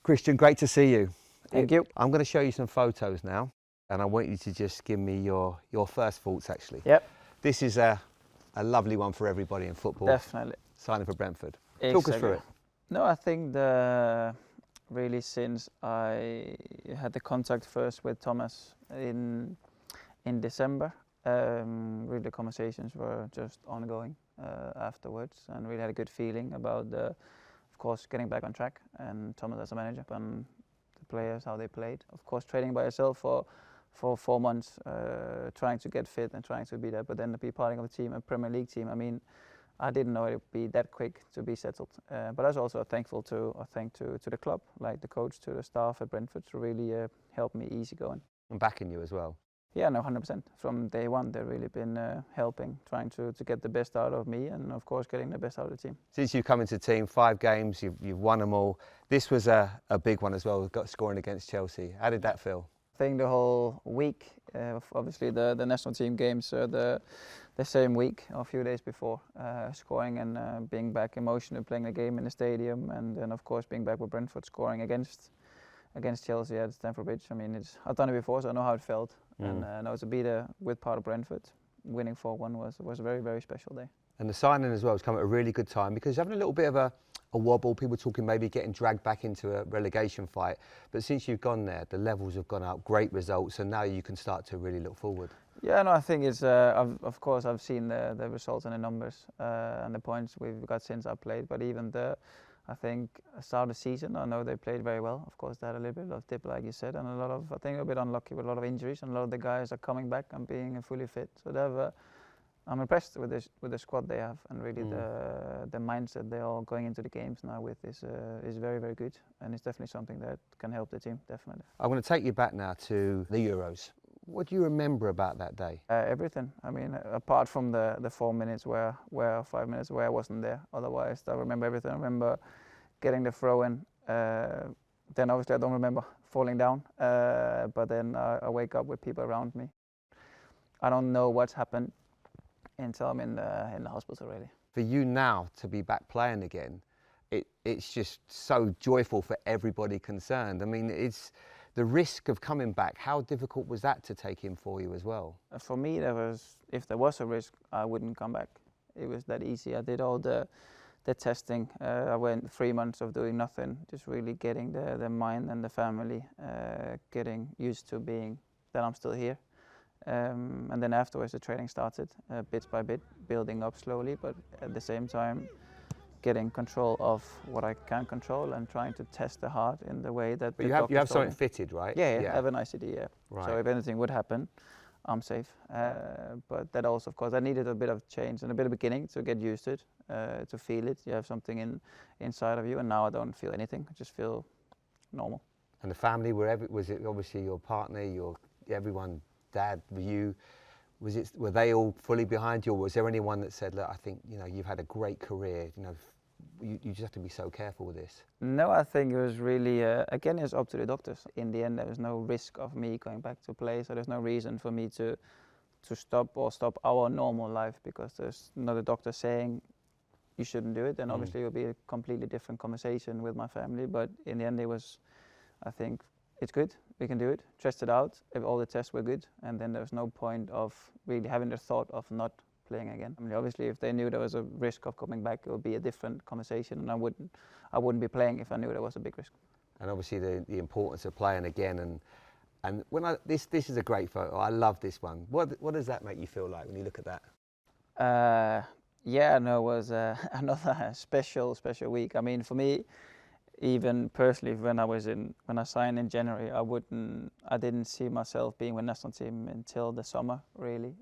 Christian, great to see you. Thank you. I'm going to show you some photos now, and I want you to just give me your first thoughts, actually. Yep. This is a lovely one for everybody in football. Definitely. Signing for Brentford. Exactly. Talk us through it. No, I think really since I had the contact first with Thomas in December, really the conversations were just ongoing afterwards, and really had a good feeling about of course, getting back on track, and Thomas as a manager, and the players, how they played. Of course, training by yourself for 4 months, trying to get fit and trying to be there, but then to be part of a team, a Premier League team. I mean, I didn't know it would be that quick to be settled. But I was also thankful to the club, like the coach, to the staff at Brentford, to really help me easy going. I'm backing you as well. Yeah, no, 100%. From day one, they've really been helping, trying to get the best out of me, and of course, getting the best out of the team. Since you've come into the team, 5 games, you've won them all. This was a big one as well, got scoring against Chelsea. How did that feel? I think the whole week, obviously the national team games, the same week, or a few days before, scoring and being back emotionally, playing the game in the stadium, and then of course being back with Brentford, scoring against Chelsea at Stamford Bridge. I mean, I've done it before, so I know how it felt. And now to be there with part of Brentford, winning 4-1 was a very, very special day. And the signing as well has come at a really good time, because having a little bit of a wobble, people talking maybe getting dragged back into a relegation fight. But since you've gone there, the levels have gone up, great results, and now you can start to really look forward. Yeah, no, I think it's, of course, I've seen the results and the numbers and the points we've got since I played, but even I think start of the season, I know they played very well. Of course, they had a little bit of dip, like you said, and I think a bit unlucky with a lot of injuries, and a lot of the guys are coming back and being fully fit. So I'm impressed with the squad they have, and really the mindset they're all going into the games now with is very, very good, and it's definitely something that can help the team, definitely. I'm going to take you back now to the Euros. What do you remember about that day? Everything. I mean, apart from the 4 minutes where 5 minutes where I wasn't there. Otherwise, I remember everything. I remember getting the throw in. Then obviously I don't remember falling down. But then I wake up with people around me. I don't know what's happened until I'm in the hospital, really. For you now to be back playing again, it's just so joyful for everybody concerned. I mean, it's the risk of coming back. How difficult was that to take in for you as well? For me, if there was a risk, I wouldn't come back. It was that easy. I did all the testing. I went 3 months of doing nothing, just really getting the mind and the family, getting used to being that I'm still here. And then afterwards the training started, bit by bit, building up slowly, but at the same time getting control of what I can control and trying to test the heart in the way that but you have something fitted, right? Yeah, I have an ICD, yeah. Right. So if anything would happen, I'm safe. But that also, of course, I needed a bit of change and a bit of beginning to get used to it, to feel it. You have something inside of you, and now I don't feel anything. I just feel normal. And the family, was it obviously your partner, everyone, dad, were they all fully behind you, or was there anyone that said, look, I think, you've had a great career, you just have to be so careful with this? No, I think it was really, again, it's up to the doctors. In the end, there was no risk of me going back to play, so there's no reason for me to stop our normal life, because there's no doctor saying you shouldn't do it. Then obviously it would be a completely different conversation with my family, but in the end I think it's good, we can do it, test it out, if all the tests were good, and then there's no point of really having the thought of not playing again. I mean, obviously, if they knew there was a risk of coming back, it would be a different conversation, and I wouldn't be playing if I knew there was a big risk. And obviously, the importance of playing again, and when this is a great photo. I love this one. What does that make you feel like when you look at that? Yeah, no, it was another special week. I mean, for me, even personally, when I signed in January, I didn't see myself being with the national team until the summer, really.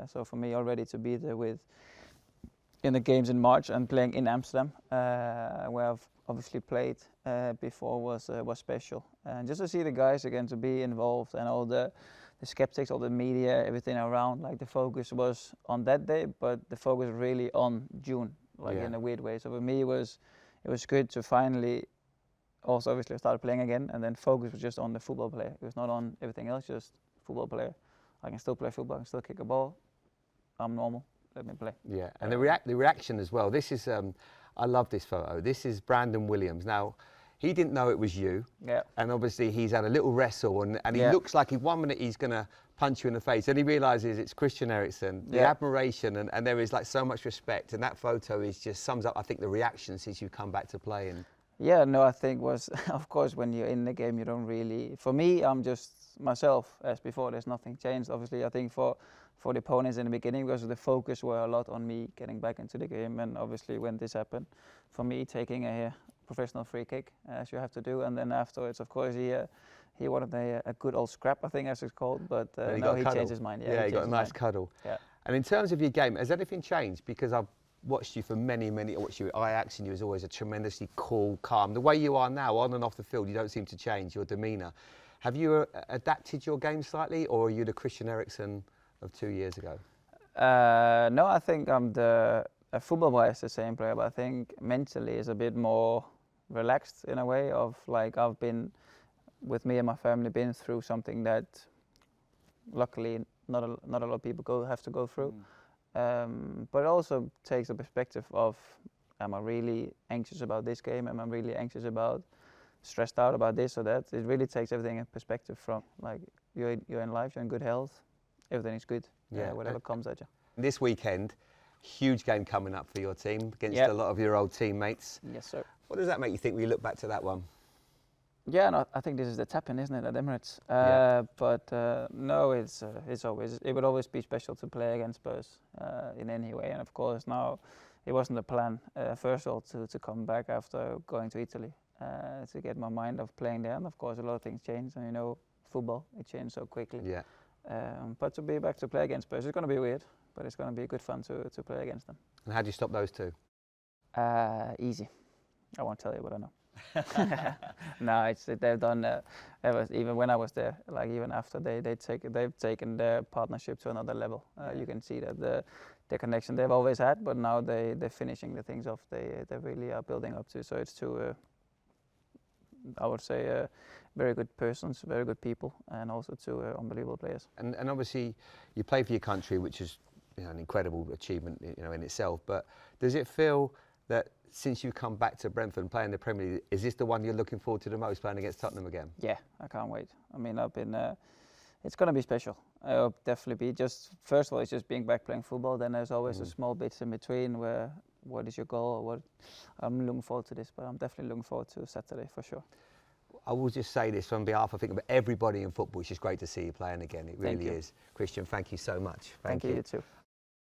So for me, already to be there in the games in March and playing in Amsterdam, where I've obviously played before, was special. And just to see the guys again, to be involved, and all the skeptics, all the media, everything around, like the focus was on that day, but the focus was really on June, in a weird way. So for me, it was good to finally. Also, obviously, I started playing again, and then focus was just on the football player. It was not on everything else, just football player. I can still play football, I can still kick a ball. I'm normal, let me play. Yeah, and the reaction as well. This is, I love this photo. This is Brandon Williams. Now, he didn't know it was you. Yeah. And obviously he's had a little wrestle, and he Yeah. looks like 1 minute he's going to punch you in the face. Then he realises it's Christian Eriksen. The admiration, and there is like so much respect. And that photo is just sums up, I think, the reaction since you've come back to play. And Yeah, no, I think was, of course, when you're in the game, you don't really, for me, I'm just myself as before, there's nothing changed. Obviously, I think for the opponents in the beginning, because the focus were a lot on me getting back into the game. And obviously when this happened, for me, taking a professional free kick, as you have to do. And then afterwards, of course, he wanted a good old scrap, I think as it's called, but no, he changed his mind. Yeah, he got a nice cuddle. Yeah. And in terms of your game, has anything changed? Because I've watched you for many, I watched you at Ajax, and you was always a tremendously cool, calm. The way you are now, on and off the field, you don't seem to change your demeanour. Have you adapted your game slightly, or are you the Christian Eriksen of 2 years ago? No, I think I'm football-wise the same player, but I think mentally is a bit more relaxed in a way of like I've been, with me and my family, been through something that luckily not a lot of people have to go through. But it also takes a perspective of, am I really anxious about this game? Am I really anxious about, stressed out about this or that? It really takes everything in perspective from like you're in life, you're in good health, everything is good. Yeah. Whatever comes at you. This weekend, huge game coming up for your team against a lot of your old teammates. Yes, sir. What does that make you think when you look back to that one? Yeah, no, I think this is the tap-in, isn't it, at Emirates? But no, it would always be special to play against Spurs in any way. And of course, now it wasn't the plan first of all to come back after going to Italy to get my mind of playing there. And of course, a lot of things change, and you know, football, it changed so quickly. Yeah. But to be back to play against Spurs, it's going to be weird, but it's going to be good fun to play against them. And how do you stop those two? Easy. I won't tell you what I know. No, they've done. Even when I was there, like even after they've taken their partnership to another level. You can see that the connection they've always had, but now they're finishing the things off. They really are building up to. So it's two, I would say, very good persons, very good people, and also two unbelievable players. And obviously, you play for your country, which is an incredible achievement, in itself. But does it feel that since you've come back to Brentford and playing the Premier League, is this the one you're looking forward to the most, playing against Tottenham again? Yeah, I can't wait. I mean, I've been. It's going to be special. It'll definitely be. Just first of all, it's just being back playing football. Then there's always a small bits in between where what is your goal or what. I'm looking forward to this, but I'm definitely looking forward to Saturday for sure. I will just say this on behalf, I think, of everybody in football. It's just great to see you playing again. It really is. Christian, thank you so much. Thank you, you too.